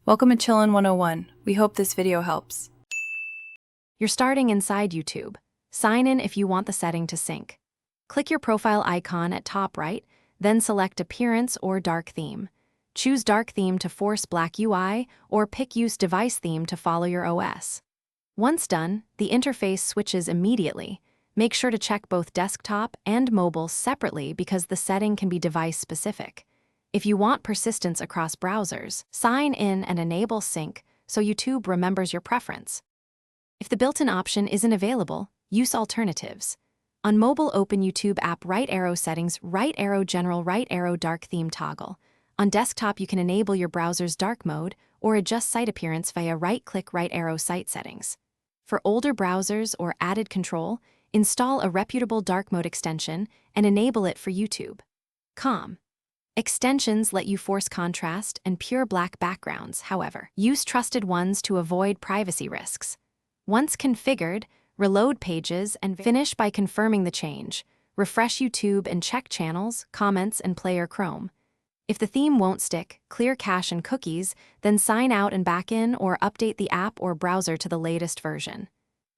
Welcome to Chillin' 101. We hope this video helps. You're starting inside YouTube. Sign in if you want the setting to sync. Click your profile icon at top right, then select Appearance or Dark Theme. Choose Dark Theme to force black UI, or pick Use Device Theme to follow your OS. Once done, the interface switches immediately. Make sure to check both desktop and mobile separately because the setting can be device-specific. If you want persistence across browsers, sign in and enable sync so YouTube remembers your preference. If the built-in option isn't available, use alternatives. On mobile, open YouTube app right arrow settings, right arrow general, right arrow dark theme toggle. On desktop, you can enable your browser's dark mode or adjust site appearance via right-click right arrow site settings. For older browsers or added control, install a reputable dark mode extension and enable it for YouTube. Extensions let you force contrast and pure black backgrounds, however. Use trusted ones to avoid privacy risks. Once configured, reload pages and finish by confirming the change. Refresh YouTube and check channels, comments, and Player Chrome. If the theme won't stick, clear cache and cookies, then sign out and back in or update the app or browser to the latest version.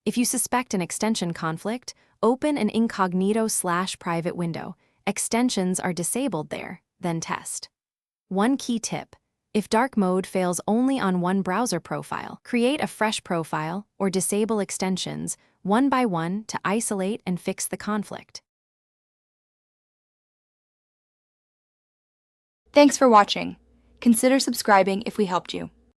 If you suspect an extension conflict, open an incognito/private window. Extensions are disabled there. Then test. One key tip: if dark mode fails only on one browser profile, create a fresh profile or disable extensions one by one to isolate and fix the conflict. Thanks for watching. Consider subscribing if we helped you.